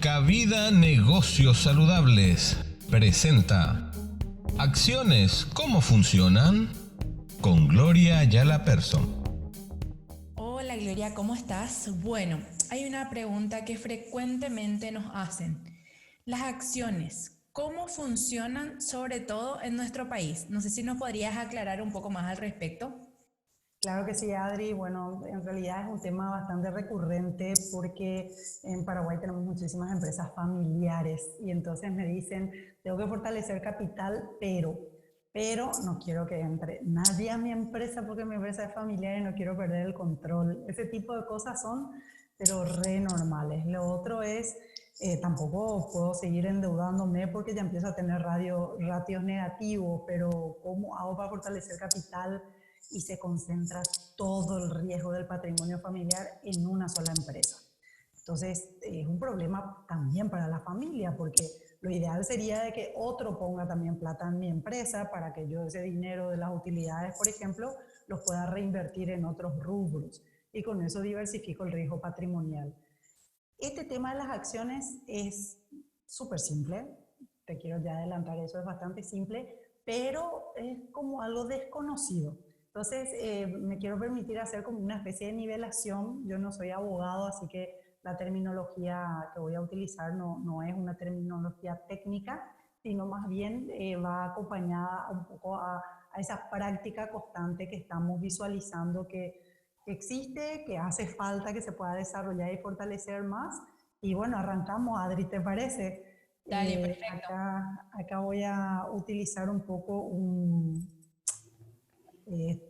Cabida Negocios Saludables presenta Acciones, ¿cómo funcionan? Con Gloria Ayala Persson. Hola Gloria, ¿cómo estás? Bueno, hay una pregunta que frecuentemente nos hacen. Las acciones, ¿cómo funcionan sobre todo en nuestro país? No sé si nos podrías aclarar un poco más al respecto. Claro que sí, Adri. Bueno, en realidad es un tema bastante recurrente porque en Paraguay tenemos muchísimas empresas familiares y entonces me dicen, tengo que fortalecer capital, pero no quiero que entre nadie a mi empresa porque mi empresa es familiar y no quiero perder el control. Ese tipo de cosas son, pero re normales. Lo otro es, tampoco puedo seguir endeudándome porque ya empiezo a tener ratios negativos, pero ¿cómo hago para fortalecer capital? Y se concentra todo el riesgo del patrimonio familiar en una sola empresa. Entonces, es un problema también para la familia, porque lo ideal sería de que otro ponga también plata en mi empresa para que yo ese dinero de las utilidades, por ejemplo, los pueda reinvertir en otros rubros y con eso diversifico el riesgo patrimonial. Este tema de las acciones es súper simple, te quiero ya adelantar, eso es bastante simple, pero es como algo desconocido. Entonces, me quiero permitir hacer como una especie de nivelación. Yo no soy abogado, así que la terminología que voy a utilizar no es una terminología técnica, sino más bien va acompañada un poco a esa práctica constante que estamos visualizando que existe, que hace falta que se pueda desarrollar y fortalecer más. Y bueno, arrancamos, Adri, ¿te parece? Dale, perfecto. Acá voy a utilizar un poco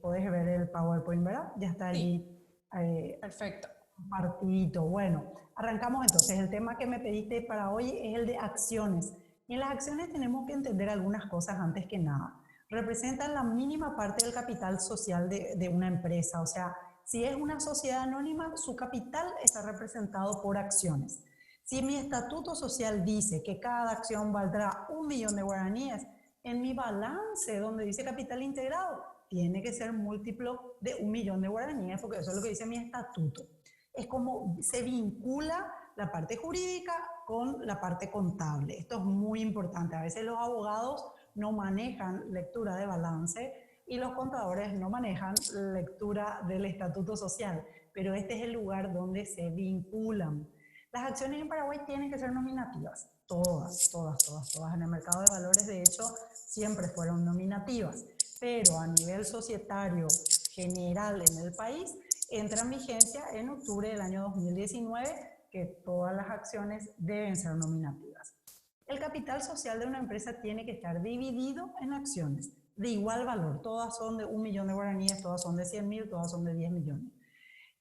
puedes ver el PowerPoint, ¿verdad? Ya está Sí, allí perfecto. partidito. Bueno, arrancamos entonces. El tema que me pediste para hoy es el de acciones. Y en las acciones tenemos que entender algunas cosas antes que nada. Representan la mínima parte del capital social de una empresa. O sea, si es una sociedad anónima, su capital está representado por acciones. Si mi estatuto social dice que cada acción valdrá 1 millón de guaraníes, en mi balance donde dice capital integrado, tiene que ser múltiplo de 1 millón de guaraníes, porque eso es lo que dice mi estatuto. Es como se vincula la parte jurídica con la parte contable. Esto es muy importante. A veces los abogados no manejan lectura de balance y los contadores no manejan lectura del estatuto social, pero este es el lugar donde se vinculan. Las acciones en Paraguay tienen que ser nominativas, todas. En el mercado de valores, de hecho, siempre fueron nominativas, pero a nivel societario general en el país, entra en vigencia en octubre del año 2019 que todas las acciones deben ser nominativas. El capital social de una empresa tiene que estar dividido en acciones de igual valor. Todas son de 1 millón de guaraníes, todas son de 100.000, todas son de 10 millones.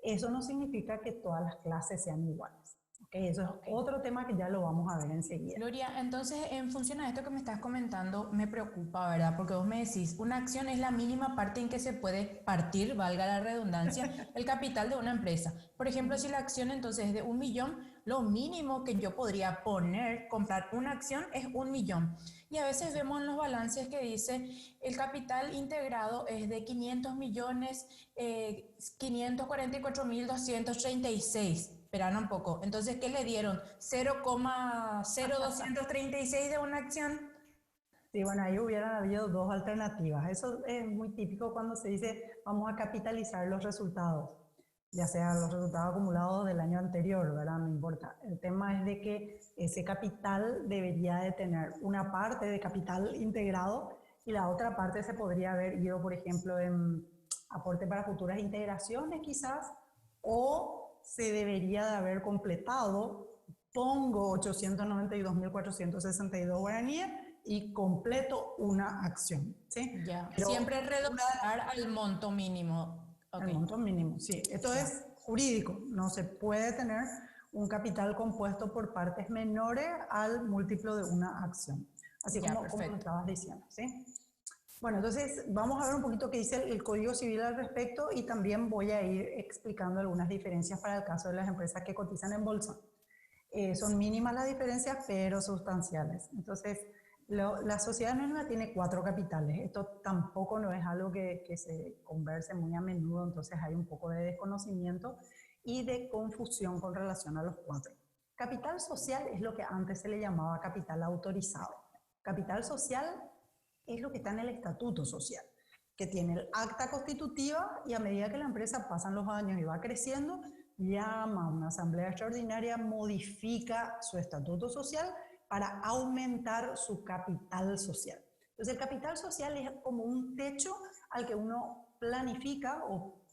Eso no significa que todas las clases sean iguales. ¿Okay? Eso es otro tema que ya lo vamos a ver enseguida. Gloria, entonces en función a esto que me estás comentando, me preocupa, ¿verdad? Porque vos me decís, una acción es la mínima parte en que se puede partir, valga la redundancia, el capital de una empresa. Por ejemplo, si la acción entonces es de 1 millón, lo mínimo que yo podría poner, comprar una acción es 1 millón. Y a veces vemos en los balances que dice, el capital integrado es de 500 millones, 544.236. Esperan un poco. Entonces, ¿qué le dieron? 0,0236 de una acción. Sí, bueno, ahí hubieran habido dos alternativas. Eso es muy típico cuando se dice vamos a capitalizar los resultados, ya sean los resultados acumulados del año anterior, ¿verdad? No importa. El tema es de que ese capital debería de tener una parte de capital integrado y la otra parte se podría haber ido, por ejemplo, en aporte para futuras integraciones quizás, o se debería de haber completado, pongo 892.462 guaraníes y completo una acción, ¿sí? Ya, Pero siempre una, redondear al monto mínimo. Ok, el monto mínimo, sí. Esto ya, es jurídico, no se puede tener un capital compuesto por partes menores al múltiplo de una acción, así ya, como lo perfecto. estabas diciendo, ¿sí? Bueno, entonces vamos a ver un poquito qué dice el Código Civil al respecto y también voy a ir explicando algunas diferencias para el caso de las empresas que cotizan en bolsa. Son mínimas las diferencias, pero sustanciales. Entonces, la sociedad anónima tiene 4 capitales. Esto tampoco no es algo que se converse muy a menudo, entonces hay un poco de desconocimiento y de confusión con relación a los 4. Capital social es lo que antes se le llamaba capital autorizado. Capital social es lo que está en el estatuto social, que tiene el acta constitutiva y a medida que la empresa pasan los años y va creciendo, llama a una asamblea extraordinaria, modifica su estatuto social para aumentar su capital social. Entonces el capital social es como un techo al que uno planifica o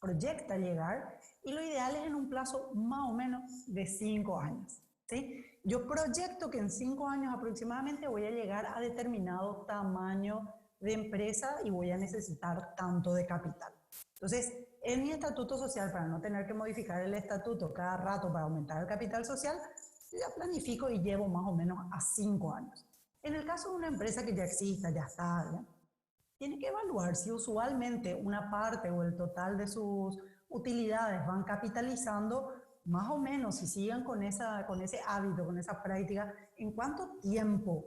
proyecta llegar y lo ideal es en un plazo más o menos de 5 años. ¿Sí? Yo proyecto que en 5 años aproximadamente voy a llegar a determinado tamaño de empresa y voy a necesitar tanto de capital. Entonces, en mi estatuto social, para no tener que modificar el estatuto cada rato para aumentar el capital social, ya planifico y llevo más o menos a 5 años. En el caso de una empresa que ya exista, ya está, ¿ya? Tiene que evaluar si usualmente una parte o el total de sus utilidades van capitalizando, más o menos, si siguen con ese hábito, con esa práctica, ¿en cuánto tiempo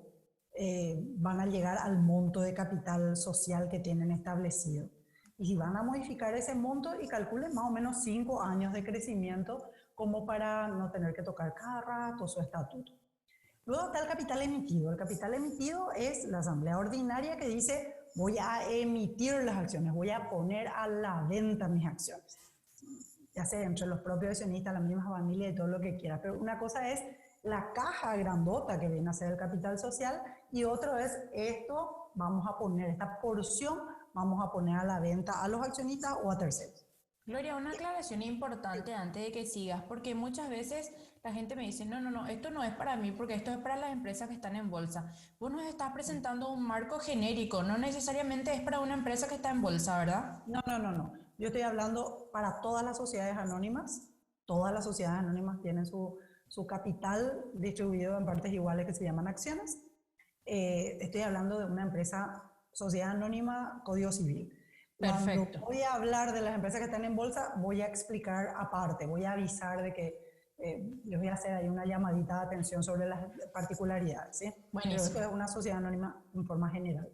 van a llegar al monto de capital social que tienen establecido? Y si van a modificar ese monto y calculen más o menos 5 años de crecimiento como para no tener que tocar cada rato su estatuto. Luego está el capital emitido. El capital emitido es la asamblea ordinaria que dice voy a emitir las acciones, voy a poner a la venta mis acciones. Ya sea entre los propios accionistas, la misma familia y todo lo que quiera. Pero una cosa es la caja grandota que viene a ser el capital social y otro es esto, vamos a poner esta porción, vamos a poner a la venta a los accionistas o a terceros. Gloria, una aclaración importante antes de que sigas, porque muchas veces la gente me dice, no, esto no es para mí, porque esto es para las empresas que están en bolsa. Vos nos estás presentando un marco genérico, no necesariamente es para una empresa que está en bolsa, ¿verdad? No. Yo estoy hablando para todas las sociedades anónimas. Todas las sociedades anónimas tienen su capital distribuido en partes iguales que se llaman acciones. Estoy hablando de una empresa, sociedad anónima, código civil. Perfecto. Cuando voy a hablar de las empresas que están en bolsa, voy a explicar aparte, voy a avisar de que les voy a hacer ahí una llamadita de atención sobre las particularidades. ¿Sí? Pero esto es una sociedad anónima en forma general.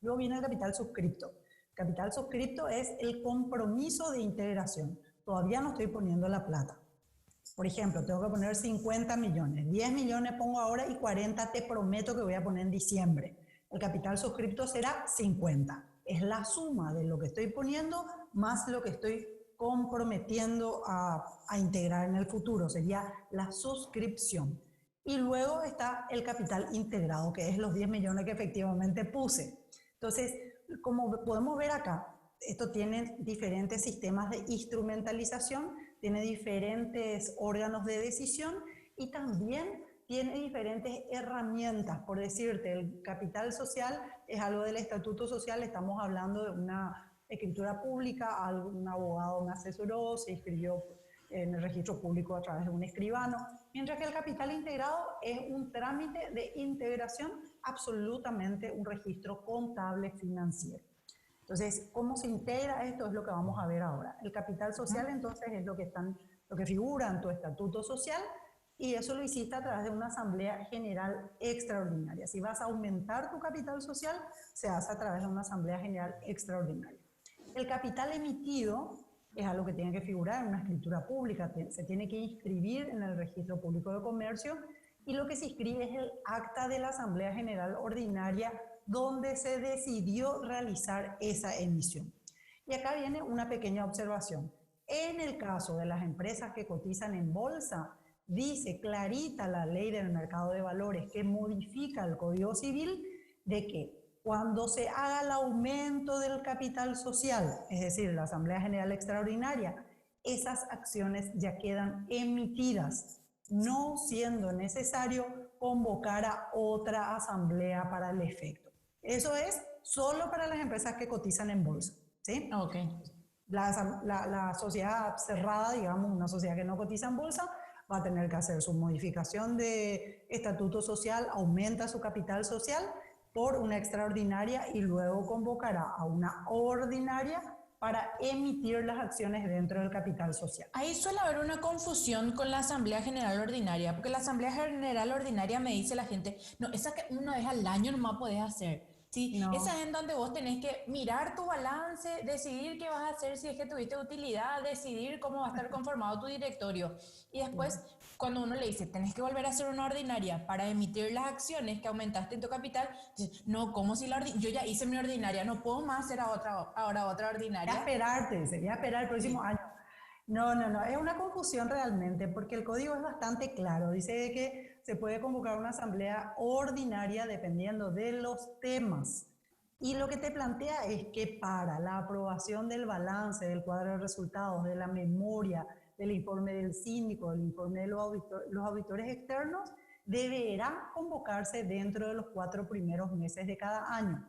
Luego viene el capital suscripto. Capital suscripto es el compromiso de integración. Todavía no estoy poniendo la plata. Por ejemplo, tengo que poner 50 millones. 10 millones pongo ahora y 40 te prometo que voy a poner en diciembre. El capital suscripto será 50. Es la suma de lo que estoy poniendo más lo que estoy comprometiendo a integrar en el futuro. Sería la suscripción. Y luego está el capital integrado, que es los 10 millones que efectivamente puse. Entonces, como podemos ver acá, esto tiene diferentes sistemas de instrumentalización, tiene diferentes órganos de decisión y también tiene diferentes herramientas. Por decirte, el capital social es algo del estatuto social, estamos hablando de una escritura pública, un abogado me asesoró, se inscribió en el registro público a través de un escribano, mientras que el capital integrado es un trámite de integración, absolutamente un registro contable financiero. Entonces, ¿cómo se integra esto? Es lo que vamos a ver ahora. El capital social, entonces, es lo que figura en tu estatuto social y eso lo hiciste a través de una asamblea general extraordinaria. Si vas a aumentar tu capital social, se hace a través de una asamblea general extraordinaria. El capital emitido es algo que tiene que figurar en una escritura pública, se tiene que inscribir en el registro público de comercio y lo que se inscribe es el acta de la Asamblea General Ordinaria donde se decidió realizar esa emisión. Y acá viene una pequeña observación. En el caso de las empresas que cotizan en bolsa, dice clarita la ley del mercado de valores que modifica el Código Civil de que cuando se haga el aumento del capital social, es decir, la Asamblea General Extraordinaria, esas acciones ya quedan emitidas, no siendo necesario convocar a otra asamblea para el efecto. Eso es solo para las empresas que cotizan en bolsa, ¿sí? Okay. La sociedad cerrada, digamos, una sociedad que no cotiza en bolsa, va a tener que hacer su modificación de estatuto social, aumenta su capital social por una extraordinaria y luego convocará a una ordinaria para emitir las acciones dentro del capital social. Ahí suele haber una confusión con la Asamblea General Ordinaria, porque la Asamblea General Ordinaria me dice la gente, no, esa que una vez al año nomás podés hacer. ¿Sí? No. Esa es en donde vos tenés que mirar tu balance, decidir qué vas a hacer si es que tuviste utilidad, decidir cómo va a estar conformado tu directorio. Y después cuando uno le dice, tenés que volver a hacer una ordinaria para emitir las acciones que aumentaste en tu capital, dices, no, ¿cómo si yo ya hice mi ordinaria, no puedo más hacer ahora otra ordinaria? Ya esperarte, sería esperar el próximo año. No, es una confusión realmente, porque el código es bastante claro. Dice que se puede convocar una asamblea ordinaria dependiendo de los temas. Y lo que te plantea es que para la aprobación del balance, del cuadro de resultados, de la memoria, del informe del síndico, del informe de los auditores externos, deberá convocarse dentro de los 4 primeros meses de cada año.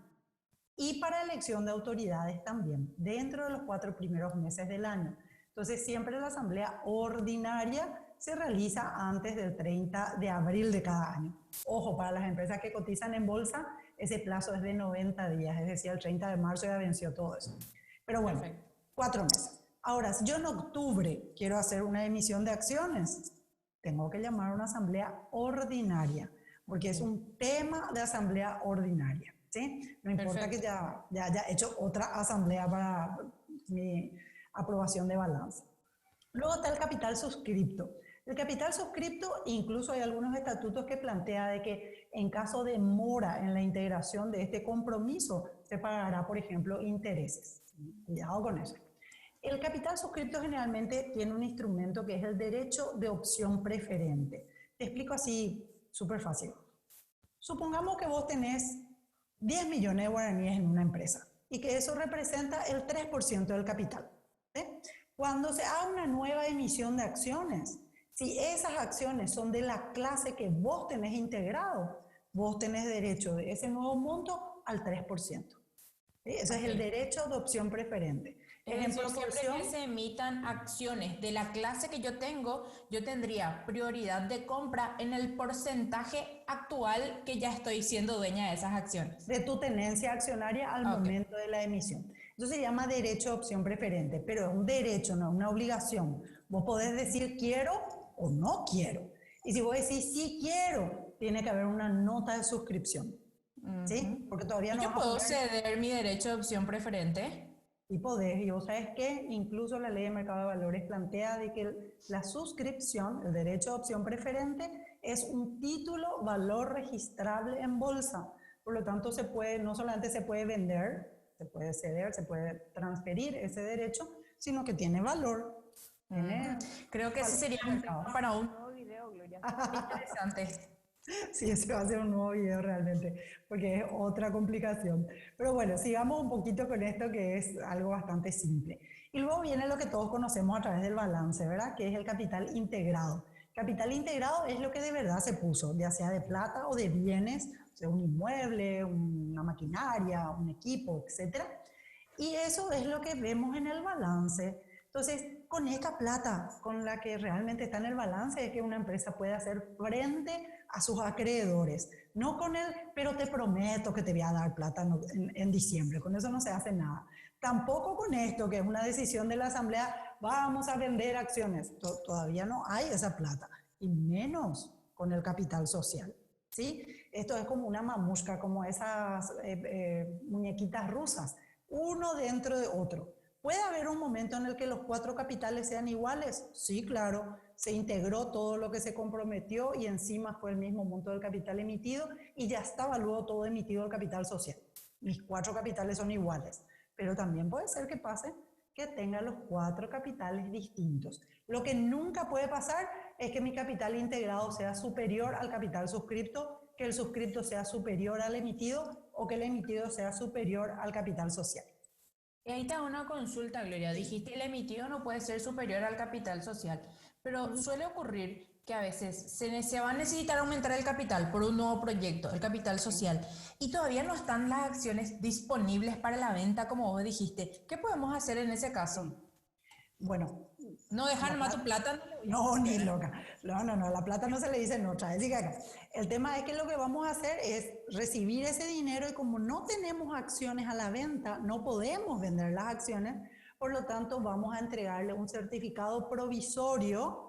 Y para elección de autoridades también, dentro de los 4 primeros meses del año. Entonces, siempre la asamblea ordinaria se realiza antes del 30 de abril de cada año. Ojo, para las empresas que cotizan en bolsa, ese plazo es de 90 días, es decir, el 30 de marzo ya venció todo eso. Pero bueno, 4 meses. Ahora, si yo en octubre quiero hacer una emisión de acciones, tengo que llamar a una asamblea ordinaria, porque es un tema de asamblea ordinaria, ¿sí? No importa que ya haya hecho otra asamblea para mi aprobación de balance. Luego está el capital suscripto. El capital suscripto, incluso hay algunos estatutos que plantea de que en caso de mora en la integración de este compromiso, se pagará, por ejemplo, intereses. Cuidado con eso. El capital suscripto generalmente tiene un instrumento que es el derecho de opción preferente. Te explico así, súper fácil. Supongamos que vos tenés 10 millones de guaraníes en una empresa y que eso representa el 3% del capital. ¿Sí? Cuando se haga una nueva emisión de acciones, si esas acciones son de la clase que vos tenés integrado, vos tenés derecho de ese nuevo monto al 3%. ¿Sí? Ese es el derecho de opción preferente. En proporción que se emitan acciones de la clase que yo tengo, yo tendría prioridad de compra en el porcentaje actual que ya estoy siendo dueña de esas acciones. De tu tenencia accionaria al momento de la emisión. Eso se llama derecho de opción preferente, pero es un derecho, no es una obligación. Vos podés decir quiero o no quiero. Y si vos decís sí quiero, tiene que haber una nota de suscripción. ¿Sí? Porque todavía no. ¿Yo puedo ceder mi derecho de opción preferente? Y podés, y vos sabés que incluso la ley de mercado de valores plantea de que la suscripción, el derecho de opción preferente, es un título valor registrable en bolsa. Por lo tanto, se puede, no solamente se puede vender, se puede ceder, se puede transferir ese derecho, sino que tiene valor. Creo que ese sería un tema para un nuevo video, Gloria. Interesante. Sí, ese va a ser un nuevo video realmente, porque es otra complicación. Pero bueno, sigamos un poquito con esto que es algo bastante simple. Y luego viene lo que todos conocemos a través del balance, ¿verdad? Que es el capital integrado. Capital integrado es lo que de verdad se puso, ya sea de plata o de bienes, o sea, un inmueble, una maquinaria, un equipo, etc. Y eso es lo que vemos en el balance. Entonces, con esta plata, con la que realmente está en el balance, es que una empresa puede hacer frente a sus acreedores. No con él, pero te prometo que te voy a dar plata en diciembre. Con eso no se hace nada. Tampoco con esto, que es una decisión de la asamblea, vamos a vender acciones. Todavía no hay esa plata. Y menos con el capital social. ¿Sí? Esto es como una mamushka, como esas muñequitas rusas. Uno dentro de otro. ¿Puede haber un momento en el que los 4 capitales sean iguales? Sí, claro. Se integró todo lo que se comprometió y encima fue el mismo monto del capital emitido y ya estaba luego todo emitido el capital social. Mis 4 capitales son iguales. Pero también puede ser que pase que tenga los 4 capitales distintos. Lo que nunca puede pasar es que mi capital integrado sea superior al capital suscripto, que el suscripto sea superior al emitido o que el emitido sea superior al capital social. Y ahí está una consulta, Gloria. Dijiste el emitido no puede ser superior al capital social, pero suele ocurrir que a veces se va a necesitar aumentar el capital por un nuevo proyecto, el capital social, y todavía no están las acciones disponibles para la venta, como vos dijiste. ¿Qué podemos hacer en ese caso? Bueno, no dejar más tu plata. No, ni loca. No, la plata no se le dice no, trae acá. El tema es que lo que vamos a hacer es recibir ese dinero y como no tenemos acciones a la venta, no podemos vender las acciones, por lo tanto vamos a entregarle un certificado provisorio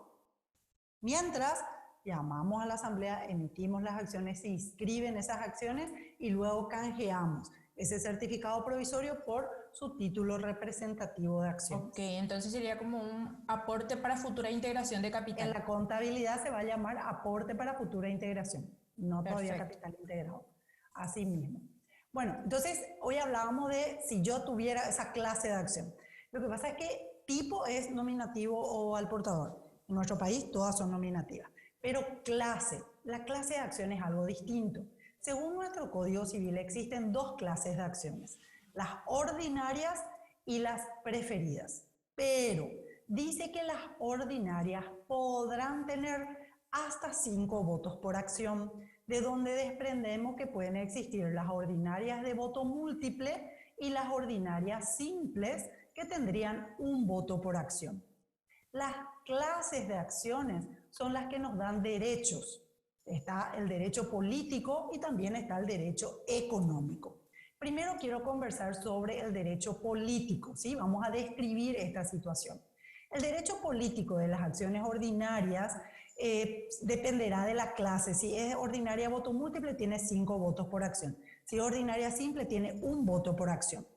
mientras llamamos a la asamblea, emitimos las acciones, se inscriben esas acciones y luego canjeamos ese certificado provisorio por su título representativo de acciones. Ok, entonces sería como un aporte para futura integración de En capital. la contabilidad se va a llamar aporte para futura integración, no todavía Perfecto. capital integrado. Así mismo. Bueno, entonces hoy hablábamos de si yo tuviera esa clase de acción. Lo que pasa es que tipo es nominativo o al portador. En nuestro país todas son nominativas. Pero clase, la clase de acción es algo distinto. Según nuestro Código Civil existen dos clases de acciones, las ordinarias y las preferidas. Pero dice que las ordinarias podrán tener hasta 5 votos por acción, de donde desprendemos que pueden existir las ordinarias de voto múltiple y las ordinarias simples que tendrían un voto por acción. Las clases de acciones son las que nos dan derechos. Está el derecho político y también está el derecho económico. Primero quiero conversar sobre el derecho político, ¿sí? Vamos a describir esta situación. El derecho político de las acciones ordinarias dependerá de la clase. Si es ordinaria voto múltiple, tiene 5 votos por acción. Si es ordinaria simple, tiene 1 voto por acción.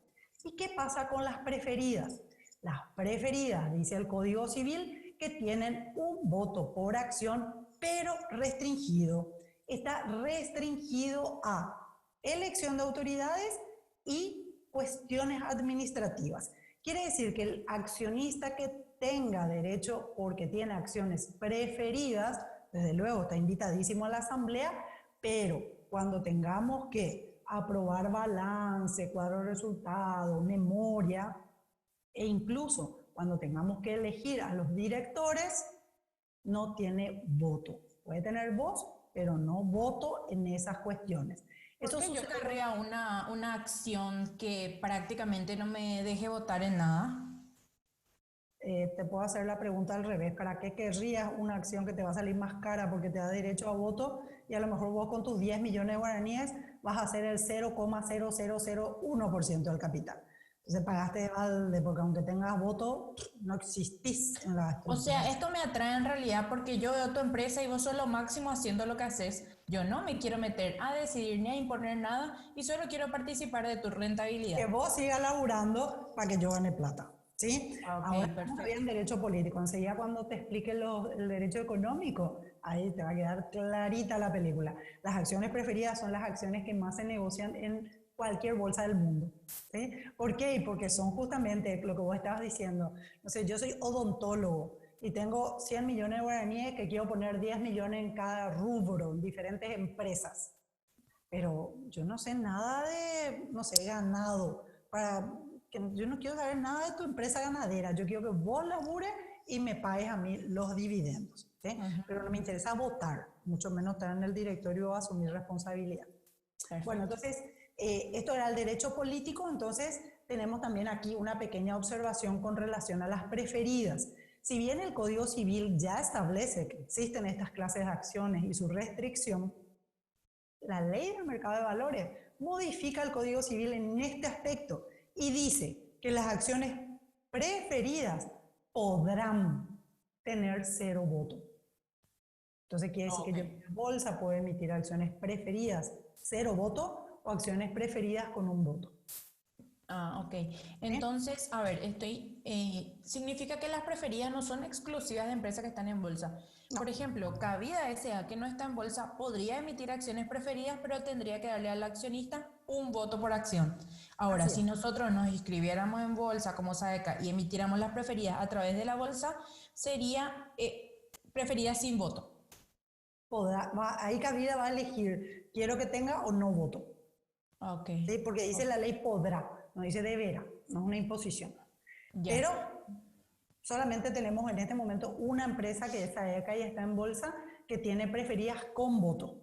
¿Y qué pasa con las preferidas? Las preferidas, dice el Código Civil, que tienen 1 voto por acción, pero restringido. Está restringido a elección de autoridades y cuestiones administrativas. Quiere decir que el accionista que tenga derecho porque tiene acciones preferidas, desde luego está invitadísimo a la asamblea, pero cuando tengamos que aprobar balance, cuadro de resultados, memoria, e incluso cuando tengamos que elegir a los directores, no tiene voto. Puede tener voz, pero no voto en esas cuestiones. ¿Por qué yo querría una acción que prácticamente no me deje votar en nada? Te puedo hacer la pregunta al revés. ¿Para qué querrías una acción que te va a salir más cara porque te da derecho a voto y a lo mejor vos con tus 10 millones de guaraníes vas a hacer el 0,0001% del capital? Entonces pagaste de balde porque aunque tengas voto, no existís en la estructura. O sea, esto me atrae en realidad porque yo veo tu empresa y vos sos lo máximo haciendo lo que haces. Yo no me quiero meter a decidir ni a imponer nada y solo quiero participar de tu rentabilidad. Que vos sigas laburando para que yo gane plata. ¿Sí? Ok, Ahora perfecto. no bien derecho político. Enseguida cuando te explique el derecho económico, ahí te va a quedar clarita la película. Las acciones preferidas son las acciones que más se negocian en cualquier bolsa del mundo. ¿Sí? ¿Por qué? Porque son justamente lo que vos estabas diciendo. No sé, yo soy odontólogo y tengo 100 millones de guaraníes que quiero poner 10 millones en cada rubro, en diferentes empresas. Pero yo no sé nada de, no sé, ganado. Yo no quiero saber nada de tu empresa ganadera. Yo quiero que vos labures y me pagues a mí los dividendos. ¿Sí? Pero no me interesa votar, mucho menos estar en el directorio o asumir responsabilidad. Perfecto. Bueno, entonces, esto era el derecho político. Entonces, tenemos también aquí una pequeña observación con relación a las preferidas. Si bien el Código Civil ya establece que existen estas clases de acciones y su restricción, la Ley del Mercado de Valores modifica el Código Civil en este aspecto y dice que las acciones preferidas podrán tener 0 votos. Entonces quiere decir que yo en la bolsa puedo emitir acciones preferidas 0 votos o acciones preferidas con 1 voto. Ah, ok. Entonces, a ver, significa que las preferidas no son exclusivas de empresas que están en bolsa. No. Por ejemplo, Cabida S.A., que no está en bolsa, podría emitir acciones preferidas, pero tendría que darle al accionista 1 voto por acción. Ahora, si nosotros nos inscribiéramos en bolsa como SAECA y emitiéramos las preferidas a través de la bolsa, sería preferida sin voto. Ahí Cabida va a elegir, quiero que tenga o no voto. Ok. ¿Sí? Porque dice la ley podrá, no dice deberá, no es una imposición. Ya. Pero solamente tenemos en este momento una empresa que es SAECA y está en bolsa que tiene preferidas con voto.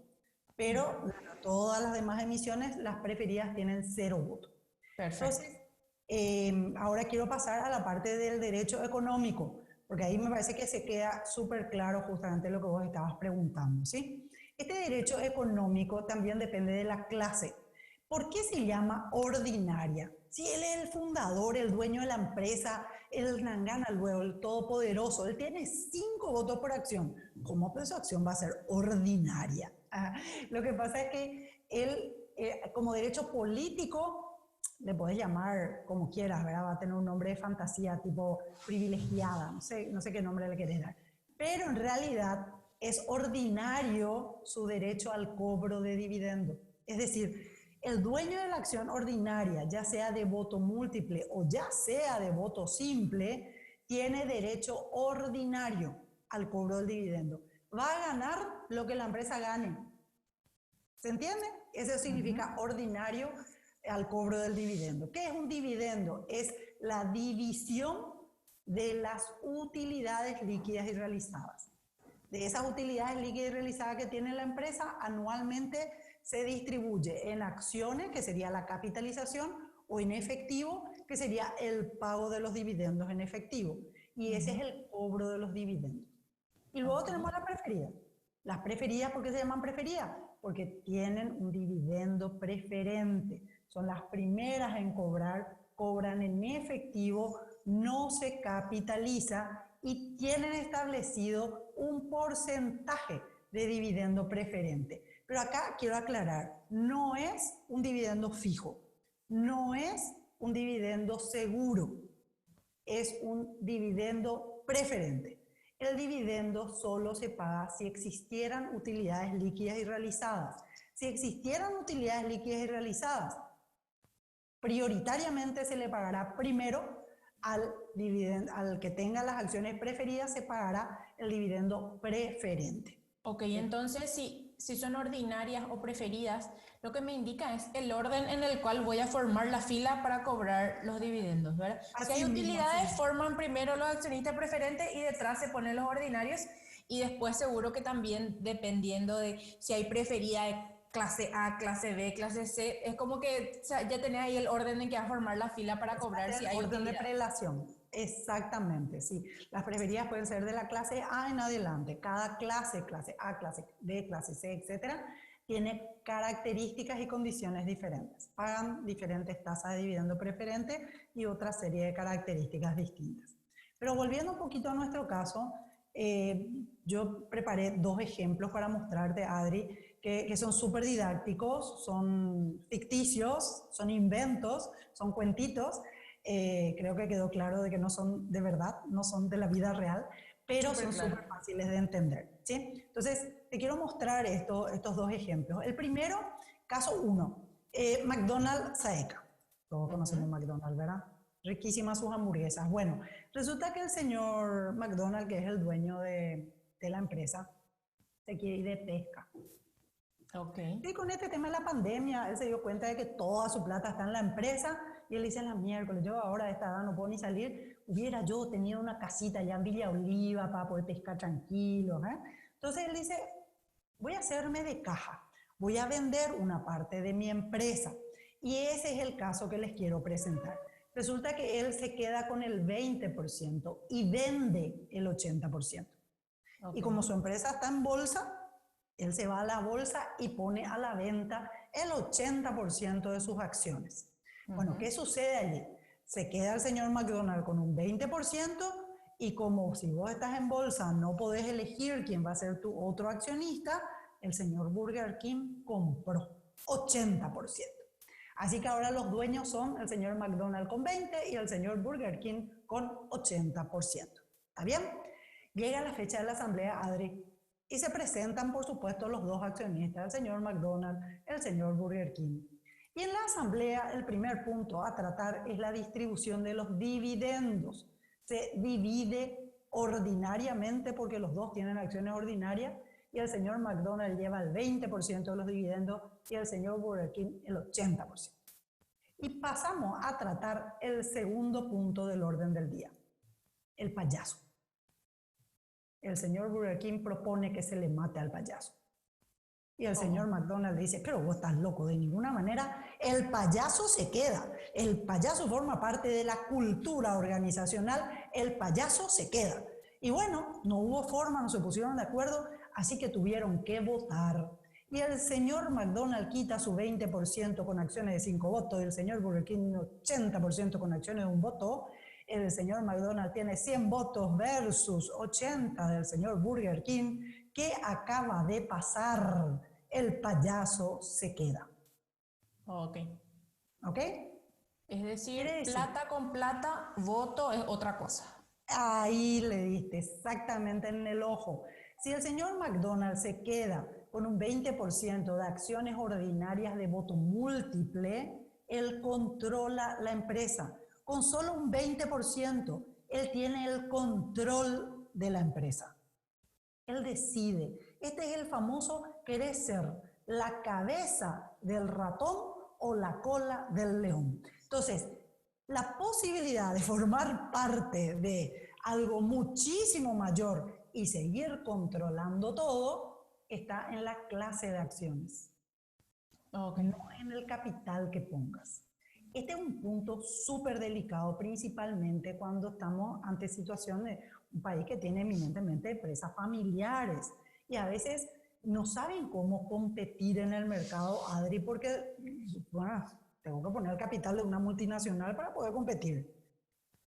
Pero todas las demás emisiones, las preferidas tienen 0 votos. Perfecto. Entonces, ahora quiero pasar a la parte del derecho económico, porque ahí me parece que se queda súper claro justamente lo que vos estabas preguntando, ¿sí? Este derecho económico también depende de la clase. ¿Por qué se llama ordinaria? Si él es el fundador, el dueño de la empresa, el nangana luego, el todopoderoso, él tiene 5 votos por acción. ¿Cómo pues su acción va a ser ordinaria? Lo que pasa es que él, como derecho político, le podés llamar como quieras, ¿verdad? Va a tener un nombre de fantasía, tipo privilegiada, no sé qué nombre le querés dar. Pero en realidad es ordinario su derecho al cobro de dividendo. Es decir, el dueño de la acción ordinaria, ya sea de voto múltiple o ya sea de voto simple, tiene derecho ordinario al cobro del dividendo. Va a ganar lo que la empresa gane. ¿Se entiende? Eso significa ordinario al cobro del dividendo. ¿Qué es un dividendo? Es la división de las utilidades líquidas y realizadas. De esas utilidades líquidas y realizadas que tiene la empresa, anualmente se distribuye en acciones, que sería la capitalización, o en efectivo, que sería el pago de los dividendos en efectivo. Y ese es el cobro de los dividendos. Y luego tenemos las preferidas. Las preferidas, ¿por qué se llaman preferidas? Porque tienen un dividendo preferente. Son las primeras en cobrar, cobran en efectivo, no se capitaliza y tienen establecido un porcentaje de dividendo preferente. Pero acá quiero aclarar, no es un dividendo fijo, no es un dividendo seguro, es un dividendo preferente. El dividendo solo se paga si existieran utilidades líquidas y realizadas. Si existieran utilidades líquidas y realizadas, prioritariamente se le pagará primero al que tenga las acciones preferidas, se pagará el dividendo preferente. Ok, entonces si son ordinarias o preferidas, lo que me indica es el orden en el cual voy a formar la fila para cobrar los dividendos, ¿verdad? Si hay utilidades, forman primero los accionistas preferentes y detrás se ponen los ordinarios y después seguro que también dependiendo de si hay preferida de clase A, clase B, clase C, es como que ya tenés ahí el orden en que va a formar la fila para cobrar si hay orden utilidad. de prelación. Exactamente, sí. Las preferidas pueden ser de la clase A en adelante. Cada clase A, clase B, clase C, etcétera, tiene características y condiciones diferentes. Pagan diferentes tasas de dividendo preferente y otra serie de características distintas. Pero volviendo un poquito a nuestro caso, yo preparé dos ejemplos para mostrarte, Adri, que son súper didácticos, son ficticios, son inventos, son cuentitos. Creo que quedó claro de que no son de verdad, no son de la vida real, pero son súper fáciles de entender, ¿sí? Entonces, te quiero mostrar estos dos ejemplos. El primero, caso 1, McDonald's Saeca. Todos conocemos McDonald's, ¿verdad? Riquísimas sus hamburguesas. Bueno, resulta que el señor McDonald, que es el dueño de la empresa, se quiere ir de pesca. Y con este tema de la pandemia, él se dio cuenta de que toda su plata está en la empresa y él dice: la miércoles, yo ahora a esta edad no puedo ni salir, hubiera yo tenido una casita allá en Villa Oliva para poder pescar tranquilo, ¿eh? Entonces él dice: voy a hacerme de caja, voy a vender una parte de mi empresa. Y ese es el caso que les quiero presentar. Resulta que él se queda con el 20% y vende el 80%. Y como su empresa está en bolsa, él se va a la bolsa y pone a la venta el 80% de sus acciones. Bueno, ¿qué sucede allí? Se queda el señor McDonald con un 20% y como si vos estás en bolsa no podés elegir quién va a ser tu otro accionista, el señor Burger King compró 80%. Así que ahora los dueños son el señor McDonald con 20% y el señor Burger King con 80%. ¿Está bien? Llega la fecha de la asamblea, Adri, y se presentan, por supuesto, los dos accionistas, el señor McDonald, el señor Burger King. Y en la asamblea, el primer punto a tratar es la distribución de los dividendos. Se divide ordinariamente porque los dos tienen acciones ordinarias y el señor McDonald lleva el 20% de los dividendos y el señor Burger King el 80%. Y pasamos a tratar el segundo punto del orden del día, el payaso. El señor Burger King propone que se le mate al payaso. Y el señor McDonald dice: pero vos estás loco, de ninguna manera, el payaso se queda. El payaso forma parte de la cultura organizacional, el payaso se queda. Y bueno, no hubo forma, no se pusieron de acuerdo, así que tuvieron que votar. Y el señor McDonald quita su 20% con acciones de 5 votos y el señor Burger King 80% con acciones de 1 voto. El señor McDonald tiene 100 votos versus 80 del señor Burger King. ¿Qué acaba de pasar? El payaso se queda. Ok. ¿Ok? Es decir, Quiere decir, plata con plata, voto es otra cosa. ahí le diste exactamente en el ojo. Si el señor McDonald se queda con un 20% de acciones ordinarias de voto múltiple, él controla la empresa. Con solo un 20%, él tiene el control de la empresa. Él decide. Este es el famoso querer ser la cabeza del ratón o la cola del león. Entonces, la posibilidad de formar parte de algo muchísimo mayor y seguir controlando todo está en la clase de acciones, Okay. no en el capital que pongas. Este es un punto súper delicado, principalmente cuando estamos ante situación de un país que tiene eminentemente empresas familiares y a veces no saben cómo competir en el mercado, Adri, porque, bueno, tengo que poner el capital de una multinacional para poder competir.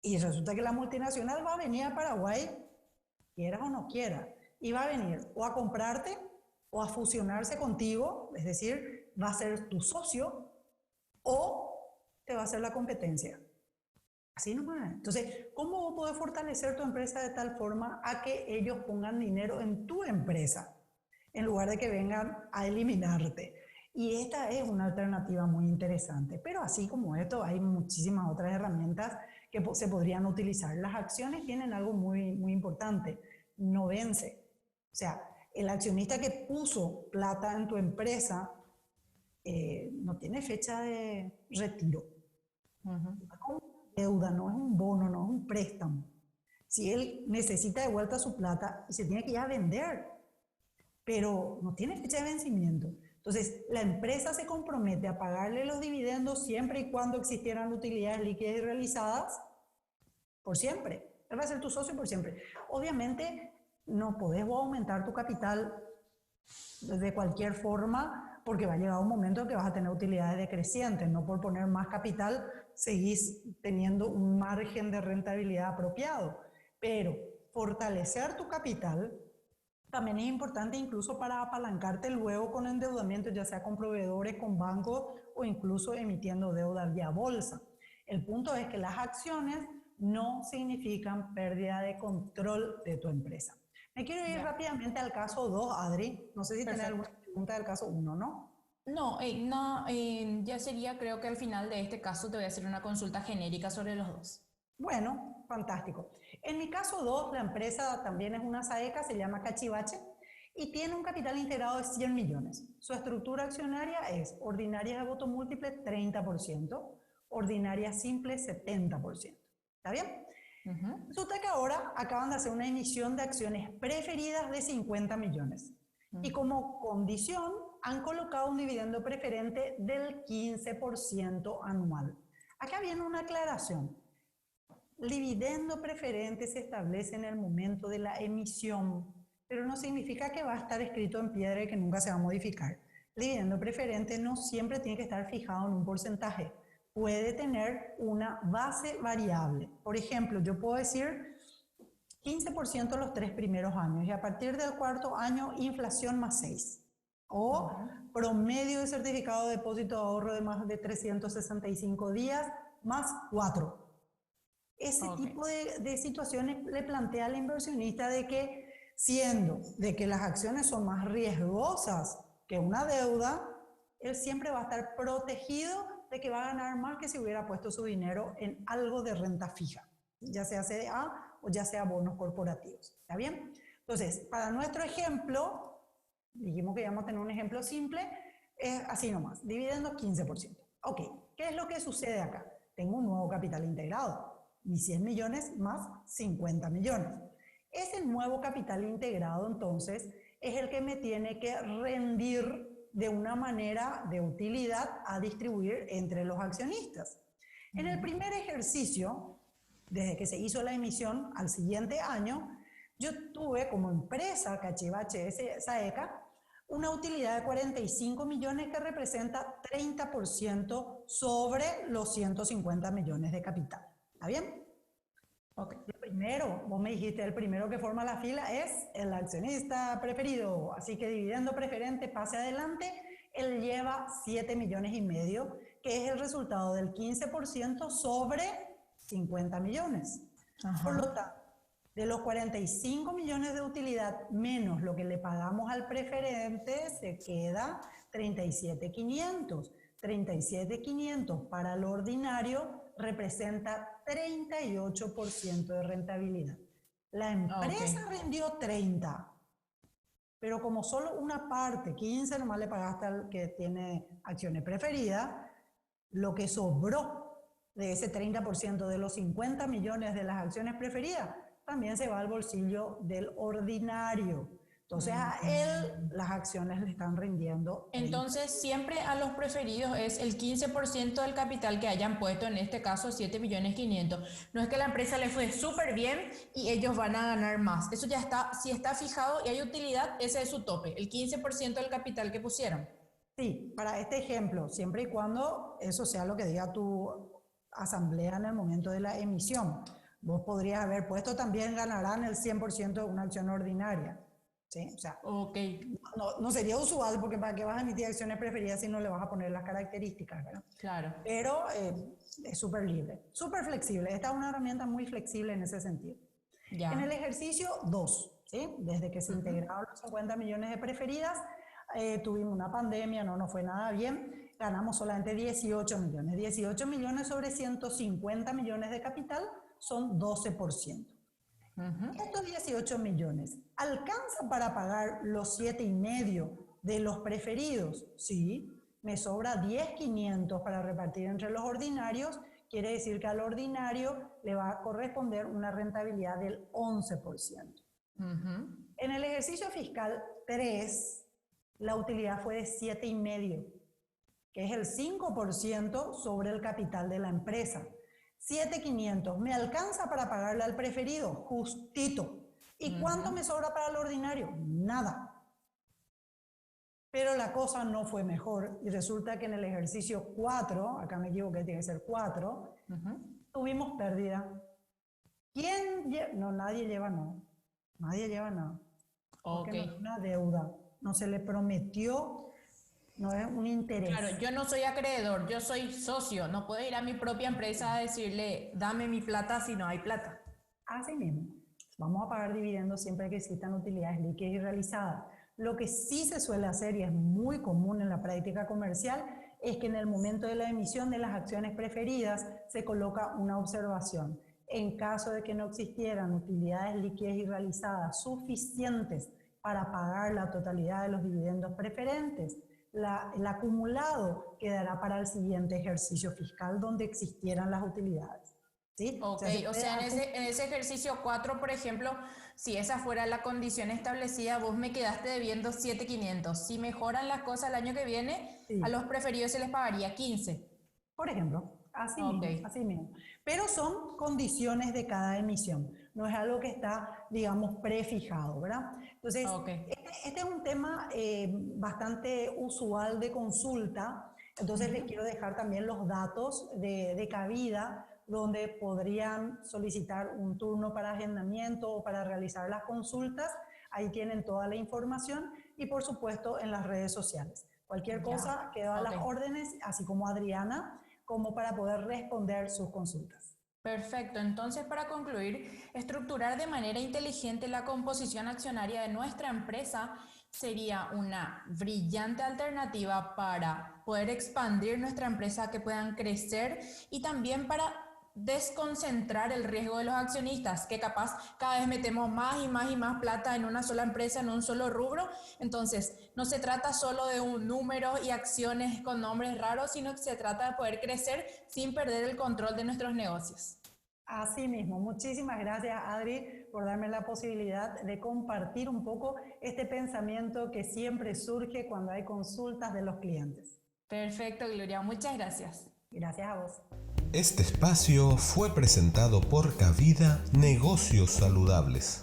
Y resulta que la multinacional va a venir a Paraguay, quieras o no quieras, y va a venir o a comprarte o a fusionarse contigo, es decir, va a ser tu socio o te va a hacer la competencia. Así nomás. Entonces, ¿cómo vos podés fortalecer tu empresa de tal forma a que ellos pongan dinero en tu empresa en lugar de que vengan a eliminarte? Y esta es una alternativa muy interesante. Pero así como esto, hay muchísimas otras herramientas que se podrían utilizar. Las acciones tienen algo muy, muy importante. No vence. O sea, el accionista que puso plata en tu empresa no tiene fecha de retiro. Uh-huh. Deuda, no es un bono, no es un préstamo. Si él necesita de vuelta su plata, se tiene que ir a vender, pero no tiene fecha de vencimiento. Entonces, la empresa se compromete a pagarle los dividendos siempre y cuando existieran utilidades líquidas y realizadas por siempre. Él va a ser tu socio por siempre. Obviamente, no podés aumentar tu capital de cualquier forma porque va a llegar un momento en que vas a tener utilidades decrecientes. No por poner más capital seguís teniendo un margen de rentabilidad apropiado. Pero fortalecer tu capital también es importante incluso para apalancarte luego con endeudamiento, ya sea con proveedores, con bancos o incluso emitiendo deuda vía bolsa. El punto es que las acciones no significan pérdida de control de tu empresa. Me quiero ir rápidamente al caso 2, Adri. No sé si tenés alguna pregunta del caso 1, ¿no? No, ya sería, creo que al final de este caso te voy a hacer una consulta genérica sobre los dos. Bueno, fantástico. En mi caso 2, la empresa también es una SAECA, se llama Cachivache, y tiene un capital integrado de 100 millones. Su estructura accionaria es ordinaria de voto múltiple 30%, ordinaria simple 70%. ¿Está bien? Uh-huh. Resulta que ahora acaban de hacer una emisión de acciones preferidas de 50 millones. Uh-huh. Y como condición han colocado un dividendo preferente del 15% anual. Acá viene una aclaración. El dividendo preferente se establece en el momento de la emisión, pero no significa que va a estar escrito en piedra y que nunca se va a modificar. El dividendo preferente no siempre tiene que estar fijado en un porcentaje. Puede tener una base variable. Por ejemplo, yo puedo decir 15% los 3 primeros años y a partir del cuarto año inflación más 6. O promedio de certificado de depósito de ahorro de más de 365 días más 4. Ese tipo de situaciones le plantea al inversionista de que, siendo de que las acciones son más riesgosas que una deuda, él siempre va a estar protegido de que va a ganar más que si hubiera puesto su dinero en algo de renta fija, ya sea CDA o ya sea bonos corporativos. ¿Está bien? Entonces, para nuestro ejemplo, dijimos que íbamos a tener un ejemplo simple, es así nomás, dividendos 15%. Ok, ¿qué es lo que sucede acá? Tengo un nuevo capital integrado. Mis 100 millones más 50 millones. Ese nuevo capital integrado, entonces, es el que me tiene que rendir de una manera de utilidad a distribuir entre los accionistas. En el primer ejercicio, desde que se hizo la emisión al siguiente año, yo tuve como empresa Cachivache SAECA una utilidad de 45 millones que representa 30% sobre los 150 millones de capital. ¿Está bien? Ok. El primero, vos me dijiste, el primero que forma la fila es el accionista preferido. Así que dividendo preferente, pase adelante. Él lleva 7 millones y medio, que es el resultado del 15% sobre 50 millones. Ajá. Por lo tanto, de los 45 millones de utilidad menos lo que le pagamos al preferente, se queda 37.500. 37.500 para lo ordinario representa 38% de rentabilidad. La empresa rindió 30, pero como solo una parte, 15 nomás le pagaste al que tiene acciones preferidas, lo que sobró de ese 30% de los 50 millones de las acciones preferidas también se va al bolsillo del ordinario. Entonces a él las acciones le están rindiendo. Entonces siempre a los preferidos es el 15% del capital que hayan puesto, en este caso 7.500.000. No es que la empresa le fue súper bien y ellos van a ganar más. Eso ya está, si está fijado y hay utilidad, ese es su tope, el 15% del capital que pusieron. Sí, para este ejemplo, siempre y cuando eso sea lo que diga tu asamblea en el momento de la emisión. Vos podrías haber puesto también ganarán el 100% de una acción ordinaria. ¿Sí? O sea, no sería usual porque para qué vas a emitir acciones preferidas si no le vas a poner las características, ¿verdad? Claro. Pero es súper libre, súper flexible. Esta es una herramienta muy flexible en ese sentido. Ya. En el ejercicio 2, ¿sí? Desde que se integraron los 50 millones de preferidas, tuvimos una pandemia, no nos fue nada bien, ganamos solamente 18 millones. 18 millones sobre 150 millones de capital son 12%. Estos 18 millones, ¿alcanza para pagar los 7,5 de los preferidos? Sí, me sobra 10.500 para repartir entre los ordinarios, quiere decir que al ordinario le va a corresponder una rentabilidad del 11%. En el ejercicio fiscal 3, la utilidad fue de 7,5, que es el 5% sobre el capital de la empresa. 7.500, ¿me alcanza para pagarle al preferido? Justito. ¿Y cuánto me sobra para el ordinario? Nada. Pero la cosa no fue mejor y resulta que en el ejercicio 4, acá me equivoqué, tiene que ser 4, tuvimos pérdida. ¿Quién lleva? No, nadie lleva nada. Nadie lleva nada. Porque no es una deuda. No se le prometió. No es un interés. Claro, yo no soy acreedor, yo soy socio. No puedo ir a mi propia empresa a decirle, dame mi plata si no hay plata. Así mismo. Vamos a pagar dividendos siempre que existan utilidades líquidas y realizadas. Lo que sí se suele hacer, y es muy común en la práctica comercial, es que en el momento de la emisión de las acciones preferidas se coloca una observación. En caso de que no existieran utilidades líquidas y realizadas suficientes para pagar la totalidad de los dividendos preferentes, el acumulado quedará para el siguiente ejercicio fiscal donde existieran las utilidades. ¿Sí? O sea, en ese ejercicio 4, por ejemplo, si esa fuera la condición establecida, vos me quedaste debiendo 7.500. Si mejoran las cosas el año que viene, a los preferidos se les pagaría 15. Por ejemplo, así mismo. Pero son condiciones de cada emisión. No es algo que está, digamos, prefijado, ¿verdad? Entonces, este es un tema bastante usual de consulta. Entonces, les quiero dejar también los datos de cabida donde podrían solicitar un turno para agendamiento o para realizar las consultas. Ahí tienen toda la información y, por supuesto, en las redes sociales. Cualquier cosa queda a las órdenes, así como Adriana, como para poder responder sus consultas. Perfecto. Entonces, para concluir, estructurar de manera inteligente la composición accionaria de nuestra empresa sería una brillante alternativa para poder expandir nuestra empresa, que puedan crecer y también para desconcentrar el riesgo de los accionistas, que capaz cada vez metemos más y más y más plata en una sola empresa, en un solo rubro. Entonces, no se trata solo de un número y acciones con nombres raros, sino que se trata de poder crecer sin perder el control de nuestros negocios. Así mismo, muchísimas gracias, Adri, por darme la posibilidad de compartir un poco este pensamiento que siempre surge cuando hay consultas de los clientes. Perfecto, Gloria, muchas gracias. Gracias a vos. Este espacio fue presentado por Cabida Negocios Saludables.